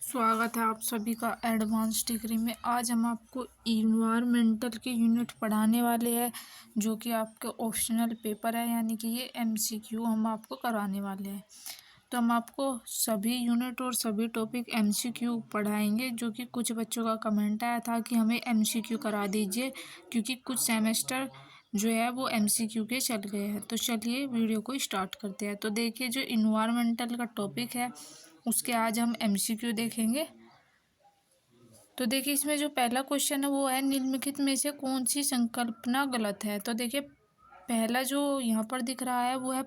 स्वागत है आप सभी का एडवांस डिग्री में। आज हम आपको इन्वायरमेंटल के यूनिट पढ़ाने वाले हैं, जो कि आपके ऑप्शनल पेपर है, यानी कि ये एमसीक्यू हम आपको कराने वाले हैं। तो हम आपको सभी यूनिट और सभी टॉपिक एमसीक्यू पढ़ाएंगे, जो कि कुछ बच्चों का कमेंट आया था कि हमें एमसीक्यू करा दीजिए, क्योंकि कुछ सेमेस्टर जो है वो एमसीक्यू के चल गए हैं। तो चलिए वीडियो को स्टार्ट करते हैं। तो देखिए, जो इन्वायरमेंटल का टॉपिक है उसके आज हम एमसीक्यू देखेंगे। तो देखिए, इसमें जो पहला क्वेश्चन है वो है, निम्नलिखित में से कौन सी संकल्पना गलत है। तो देखिए, पहला जो यहाँ पर दिख रहा है वो है,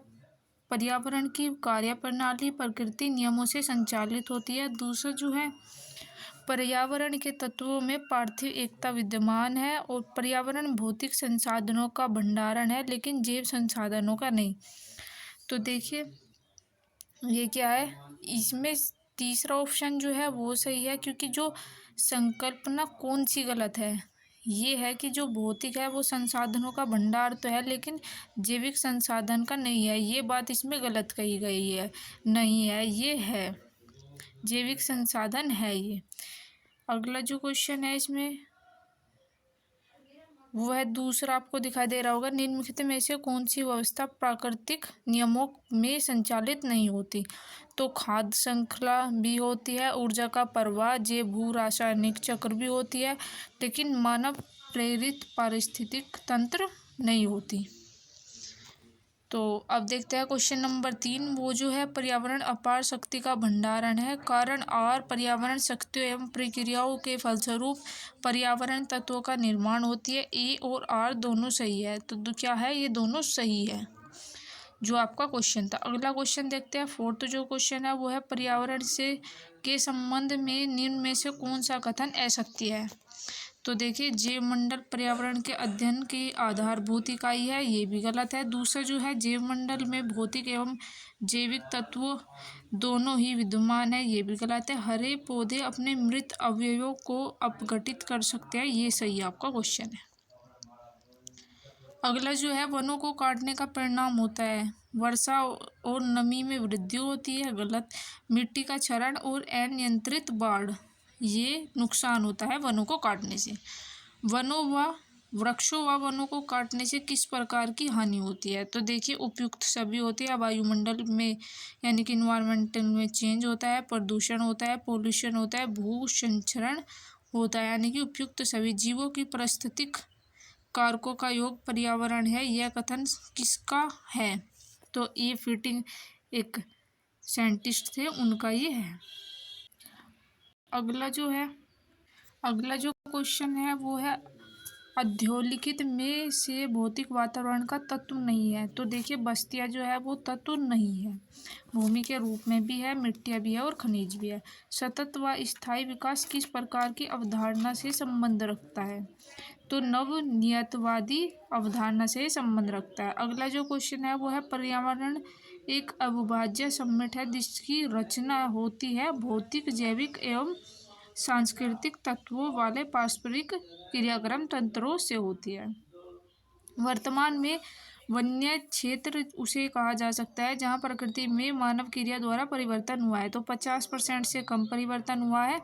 पर्यावरण की कार्यप्रणाली प्रकृति नियमों से संचालित होती है। दूसरा जो है, पर्यावरण के तत्वों में पार्थिव एकता विद्यमान है, और पर्यावरण भौतिक संसाधनों का भंडारण है, लेकिन जैव संसाधनों का नहीं। तो देखिए, ये क्या है, इसमें तीसरा ऑप्शन जो है वो सही है, क्योंकि जो संकल्पना कौन सी गलत है, ये है कि जो भौतिक है वो संसाधनों का भंडार तो है, लेकिन जैविक संसाधन का नहीं है। ये बात इसमें गलत कही गई है, नहीं है, ये है, जैविक संसाधन है ये। अगला जो क्वेश्चन है इसमें वो है दूसरा, आपको दिखाई दे रहा होगा, निम्नलिखित में से कौन सी व्यवस्था प्राकृतिक नियमों में संचालित नहीं होती। तो खाद्य श्रृंखला भी होती है, ऊर्जा का प्रवाह, जैव भू रासायनिक चक्र भी होती है, लेकिन मानव प्रेरित पारिस्थितिक तंत्र नहीं होती। तो अब देखते हैं क्वेश्चन नंबर 3, वो जो है, पर्यावरण अपार शक्ति का भंडारण है। कारण आर, पर्यावरण शक्तियों एवं प्रक्रियाओं के फलस्वरूप पर्यावरण तत्वों का निर्माण होती है। ए और आर दोनों सही है, तो क्या है, ये दोनों सही है जो आपका क्वेश्चन था। अगला क्वेश्चन देखते हैं, फोर्थ जो क्वेश्चन है वो है, पर्यावरण से के संबंध में निम्न में से कौन सा कथन असत्य है। तो देखिए, जैव मंडल पर्यावरण के अध्ययन की आधारभूत इकाई है, ये भी गलत है। दूसरा जो है, जैव मंडल में भौतिक एवं जैविक तत्व दोनों ही विद्यमान है, ये भी गलत है। हरे पौधे अपने मृत अवयवों को अपघटित कर सकते हैं, ये सही आपका क्वेश्चन है। अगला जो है, वनों को काटने का परिणाम होता है, वर्षा और नमी में वृद्धि होती है, गलत। मिट्टी का क्षरण और अनियंत्रित बाढ़, ये नुकसान होता है वनों को काटने से। वनों व वृक्षों व वनों को काटने से किस प्रकार की हानि होती है। तो देखिए, उपयुक्त सभी होती है, वायुमंडल में यानी कि इन्वायरमेंटल में चेंज होता है, प्रदूषण होता है, पोल्यूशन होता है, भू संचरण होता है, यानी कि उपयुक्त सभी। जीवों की पारिस्थितिक कारकों का योग पर्यावरण है, यह कथन किसका है। तो ये फिटिंग एक साइंटिस्ट थे, उनका ये है। अगला जो क्वेश्चन है वो है, अधोलिखित में से भौतिक वातावरण का तत्व नहीं है। तो देखिए, बस्तियां जो है वो तत्व नहीं है, भूमि के रूप में भी है, मिट्टियां भी है और खनिज भी है। सतत व स्थायी विकास किस प्रकार की अवधारणा से संबंध रखता है। तो नवनियतवादी अवधारणा से संबंध रखता है। अगला जो क्वेश्चन है वो है, पर्यावरण एक अविभाज्य समिट है, जिसकी रचना होती है भौतिक, जैविक एवं सांस्कृतिक तत्वों वाले पारस्परिक क्रियाक्रम तंत्रों से होती है। वर्तमान में वन्य क्षेत्र उसे कहा जा सकता है जहां प्रकृति में मानव क्रिया द्वारा परिवर्तन हुआ है। तो 50% से कम परिवर्तन हुआ है।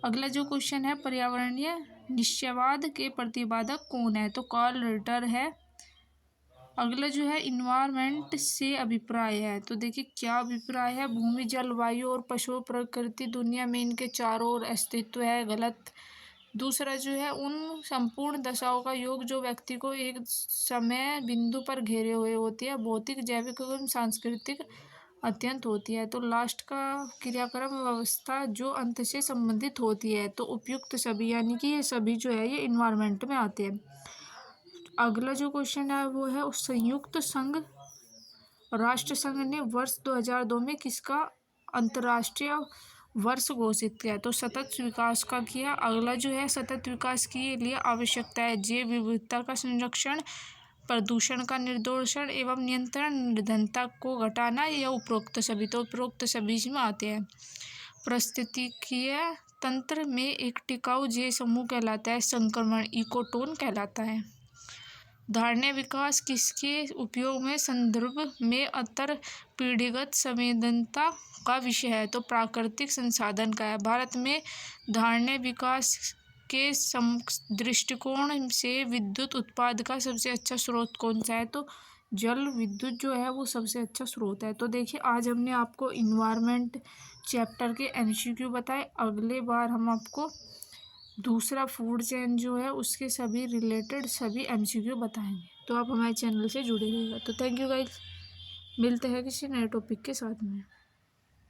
अगला जो क्वेश्चन है, पर्यावरणीय निश्चयवाद के प्रतिपादक कौन है। तो कार्ल रिटर है। अगला जो है, इन्वायरमेंट से अभिप्राय है। तो देखिए, क्या अभिप्राय है, भूमि, जलवायु और पशु प्रकृति दुनिया में इनके चारों ओर अस्तित्व है, गलत। दूसरा जो है, उन संपूर्ण दशाओं का योग जो व्यक्ति को एक समय बिंदु पर घेरे हुए होती है, भौतिक, जैविक एवं सांस्कृतिक अत्यंत होती है। तो लास्ट का, क्रियाक्रम व्यवस्था जो अंत से संबंधित होती है। तो उपयुक्त सभी, यानी कि ये सभी जो है ये इन्वायरमेंट में आते हैं। अगला जो क्वेश्चन है वो है, संयुक्त संघ राष्ट्र संघ ने वर्ष 2002 में किसका अंतर्राष्ट्रीय वर्ष घोषित किया। तो सतत विकास का किया। अगला जो है, सतत विकास के लिए आवश्यकता है जैव विविधता का संरक्षण, प्रदूषण का निर्देशन एवं नियंत्रण, निर्धनता को घटाना, या उपरोक्त सभी। तो उपरोक्त सभी इसमें आते हैं। पारिस्थितिकीय तंत्र में एक टिकाऊ जैव समूह कहलाता है, संक्रमण इकोटोन कहलाता है। धारणीय विकास किसके उपयोग में संदर्भ में अंतर पीढ़ीगत संवेदनता का विषय है? तो प्राकृतिक संसाधन का है। भारत में धारणीय विकास के दृष्टिकोण से विद्युत उत्पाद का सबसे अच्छा स्रोत कौन सा है? तो जल विद्युत जो है वो सबसे अच्छा स्रोत है। तो देखिए आज हमने आपको इन्वायरमेंट चैप्टर के एमसीक्यू बताए। अगले बार हम आपको दूसरा फूड चेन जो है उसके सभी रिलेटेड सभी एमसीक्यू बताएंगे। तो आप हमारे चैनल से जुड़े रहिएगा। तो थैंक यू गाइस, मिलते हैं किसी नए टॉपिक के साथ में।